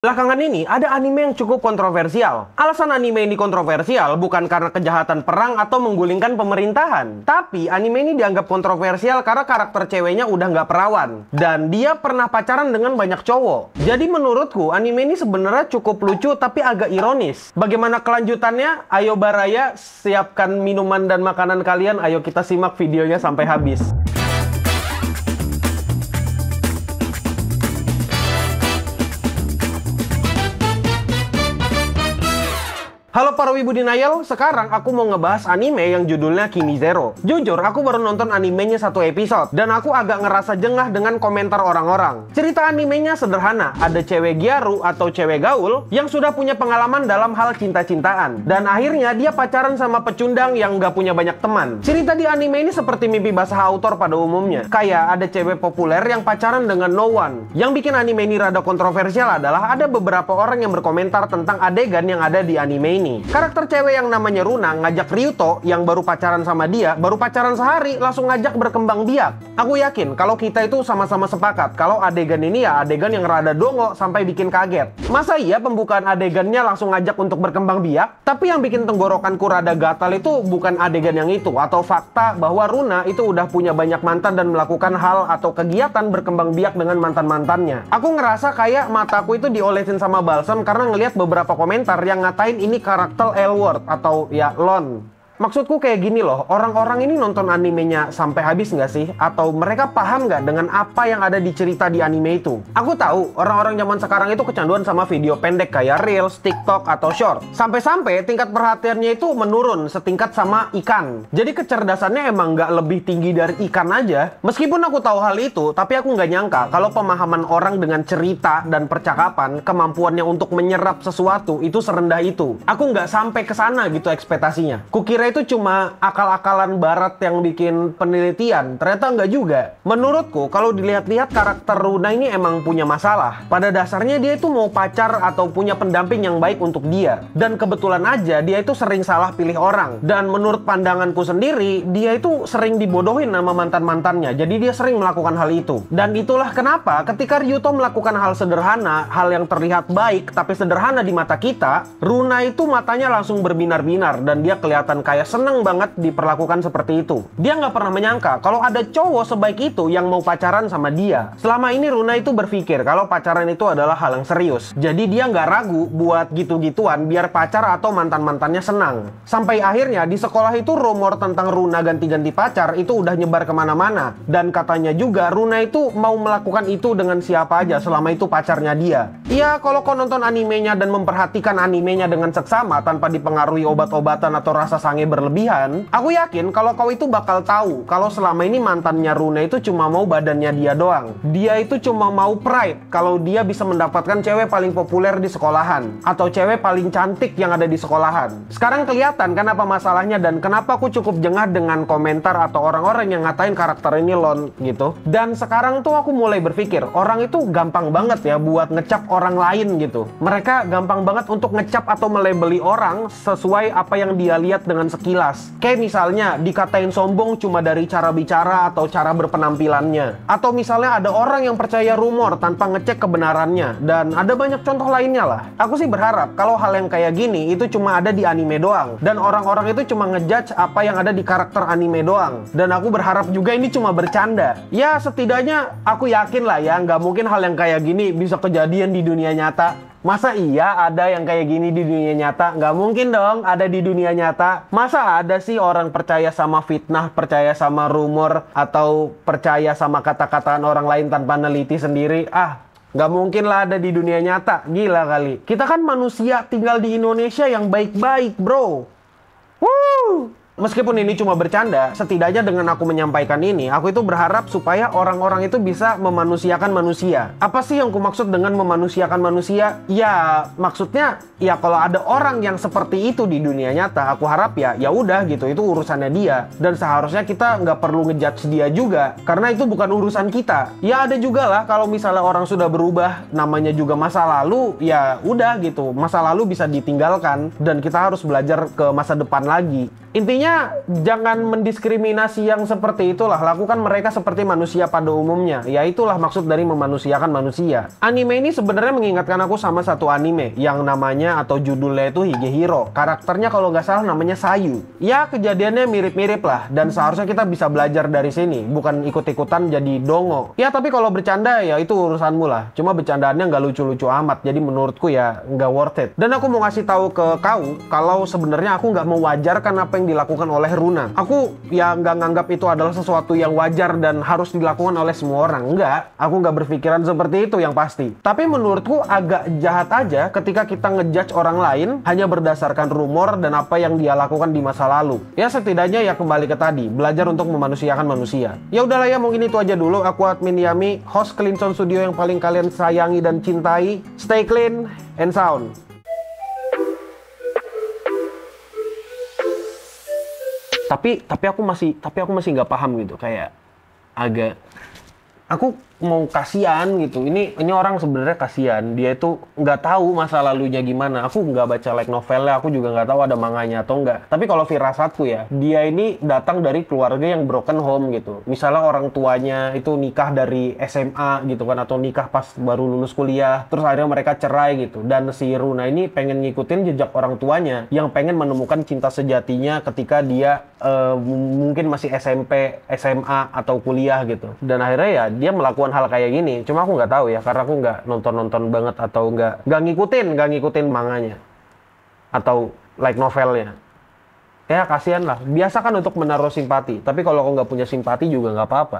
Belakangan ini ada anime yang cukup kontroversial. Alasan anime ini kontroversial bukan karena kejahatan perang atau menggulingkan pemerintahan. Tapi anime ini dianggap kontroversial karena karakter ceweknya udah nggak perawan. Dan dia pernah pacaran dengan banyak cowok. Jadi menurutku anime ini sebenarnya cukup lucu tapi agak ironis. Bagaimana kelanjutannya? Ayo Baraya, siapkan minuman dan makanan kalian. Ayo kita simak videonya sampai habis. Halo para wibu denial, sekarang aku mau ngebahas anime yang judulnya Kimi Zero. Jujur, aku baru nonton animenya satu episode, dan aku agak ngerasa jengah dengan komentar orang-orang. Cerita animenya sederhana, ada cewek gyaru atau cewek gaul yang sudah punya pengalaman dalam hal cinta-cintaan. Dan akhirnya dia pacaran sama pecundang yang gak punya banyak teman. Cerita di anime ini seperti mimpi basah autor pada umumnya. Kayak ada cewek populer yang pacaran dengan no one. Yang bikin anime ini rada kontroversial adalah ada beberapa orang yang berkomentar tentang adegan yang ada di anime ini. Karakter cewek yang namanya Runa ngajak Ryuto yang baru pacaran sama dia, baru pacaran sehari langsung ngajak berkembang biak. Aku yakin kalau kita itu sama-sama sepakat kalau adegan ini ya adegan yang rada dongo sampai bikin kaget. Masa iya pembukaan adegannya langsung ngajak untuk berkembang biak? Tapi yang bikin tenggorokanku rada gatal itu bukan adegan yang itu, atau fakta bahwa Runa itu udah punya banyak mantan dan melakukan hal atau kegiatan berkembang biak dengan mantan-mantannya. Aku ngerasa kayak mataku itu diolesin sama balsam karena ngelihat beberapa komentar yang ngatain ini karakter L-word atau ya lon. Maksudku kayak gini loh, orang-orang ini nonton animenya sampai habis nggak sih? Atau mereka paham nggak dengan apa yang ada di cerita di anime itu? Aku tahu, orang-orang zaman sekarang itu kecanduan sama video pendek kayak Reels, TikTok, atau Short. Sampai-sampai tingkat perhatiannya itu menurun setingkat sama ikan. Jadi kecerdasannya emang nggak lebih tinggi dari ikan aja. Meskipun aku tahu hal itu, tapi aku nggak nyangka kalau pemahaman orang dengan cerita dan percakapan, kemampuannya untuk menyerap sesuatu itu serendah itu. Aku nggak sampai ke sana gitu ekspektasinya. Kukira itu cuma akal-akalan barat yang bikin penelitian. Ternyata enggak juga. Menurutku kalau dilihat-lihat karakter Runa ini emang punya masalah. Pada dasarnya dia itu mau pacar atau punya pendamping yang baik untuk dia. Dan kebetulan aja dia itu sering salah pilih orang. Dan menurut pandanganku sendiri, dia itu sering dibodohin sama mantan-mantannya. Jadi dia sering melakukan hal itu. Dan itulah kenapa ketika Ryuto melakukan hal sederhana, hal yang terlihat baik tapi sederhana di mata kita, Runa itu matanya langsung berbinar-binar dan dia kelihatan kayak seneng banget diperlakukan seperti itu. Dia nggak pernah menyangka kalau ada cowok sebaik itu yang mau pacaran sama dia. Selama ini Runa itu berpikir kalau pacaran itu adalah hal yang serius. Jadi dia nggak ragu buat gitu-gituan biar pacar atau mantan-mantannya senang. Sampai akhirnya di sekolah itu rumor tentang Runa ganti-ganti pacar itu udah nyebar kemana-mana. Dan katanya juga Runa itu mau melakukan itu dengan siapa aja selama itu pacarnya dia. Iya, kalau kau nonton animenya dan memperhatikan animenya dengan seksama tanpa dipengaruhi obat-obatan atau rasa sange berlebihan, aku yakin kalau kau itu bakal tahu kalau selama ini mantannya Runa itu cuma mau badannya dia doang. Dia itu cuma mau pride kalau dia bisa mendapatkan cewek paling populer di sekolahan atau cewek paling cantik yang ada di sekolahan. Sekarang kelihatan kan apa masalahnya dan kenapa aku cukup jengah dengan komentar atau orang-orang yang ngatain karakter ini lon gitu. Dan sekarang tuh aku mulai berpikir orang itu gampang banget ya buat ngecap orang lain gitu. Mereka gampang banget untuk ngecap atau melabeli orang sesuai apa yang dia lihat dengan sekilas. Kayak misalnya dikatain sombong cuma dari cara bicara atau cara berpenampilannya. Atau misalnya ada orang yang percaya rumor tanpa ngecek kebenarannya. Dan ada banyak contoh lainnya lah. Aku sih berharap kalau hal yang kayak gini itu cuma ada di anime doang. Dan orang-orang itu cuma ngejudge apa yang ada di karakter anime doang. Dan aku berharap juga ini cuma bercanda. Ya setidaknya aku yakin lah ya nggak mungkin hal yang kayak gini bisa kejadian di dunia nyata. Masa iya ada yang kayak gini di dunia nyata? Nggak mungkin dong ada di dunia nyata. Masa ada sih orang percaya sama fitnah, percaya sama rumor, atau percaya sama kata-kataan orang lain tanpa neliti sendiri? Nggak mungkin lah ada di dunia nyata. Gila kali. Kita kan manusia tinggal di Indonesia yang baik-baik, bro. Woo! Meskipun ini cuma bercanda, setidaknya dengan aku menyampaikan ini, aku itu berharap supaya orang-orang itu bisa memanusiakan manusia. Apa sih yang aku maksud dengan memanusiakan manusia? Ya, maksudnya ya kalau ada orang yang seperti itu di dunia nyata, aku harap ya udah gitu, itu urusannya dia. Dan seharusnya kita nggak perlu ngejudge dia juga, karena itu bukan urusan kita. Ya ada juga lah kalau misalnya orang sudah berubah, namanya juga masa lalu, ya udah gitu, masa lalu bisa ditinggalkan dan kita harus belajar ke masa depan lagi. Intinya Intinya jangan mendiskriminasi yang seperti itulah. Lakukan mereka seperti manusia pada umumnya. Ya itulah maksud dari memanusiakan manusia. Anime ini sebenarnya mengingatkan aku sama satu anime yang namanya atau judulnya itu Higehiro. Karakternya kalau nggak salah namanya Sayu. Ya kejadiannya mirip-mirip lah, dan seharusnya kita bisa belajar dari sini, bukan ikut-ikutan jadi dongo. Ya tapi kalau bercanda ya itu urusanmu lah. Cuma bercandaannya nggak lucu-lucu amat, jadi menurutku ya nggak worth it. Dan aku mau ngasih tahu ke kau kalau sebenarnya aku nggak mewajarkan apa yang dilakukan oleh Runa. Aku ya nggak nganggap itu adalah sesuatu yang wajar dan harus dilakukan oleh semua orang. Enggak, aku nggak berpikiran seperti itu yang pasti. Tapi menurutku agak jahat aja ketika kita ngejudge orang lain hanya berdasarkan rumor dan apa yang dia lakukan di masa lalu. Ya setidaknya ya kembali ke tadi, belajar untuk memanusiakan manusia. Ya udahlah ya, mungkin itu aja dulu. Aku admin Yami, host Cleansound Studio yang paling kalian sayangi dan cintai. Stay clean and sound. Tapi aku masih nggak paham gitu, kayak agak aku mau kasihan gitu. Ini orang sebenarnya kasihan. Dia itu nggak tahu masa lalunya gimana. Aku nggak baca light novelnya, aku juga nggak tahu ada manganya atau nggak. Tapi kalau firasatku ya, dia ini datang dari keluarga yang broken home gitu. Misalnya orang tuanya itu nikah dari SMA gitu kan, atau nikah pas baru lulus kuliah, terus akhirnya mereka cerai gitu. Dan si Runa ini pengen ngikutin jejak orang tuanya yang pengen menemukan cinta sejatinya ketika dia mungkin masih SMP, SMA atau kuliah gitu. Dan akhirnya ya dia melakukan hal kayak gini. Cuma aku nggak tahu ya, karena aku nggak nonton banget atau nggak ngikutin manganya atau like novelnya. Ya kasihan lah. Biasa kan untuk menaruh simpati. Tapi kalau aku nggak punya simpati juga nggak apa-apa.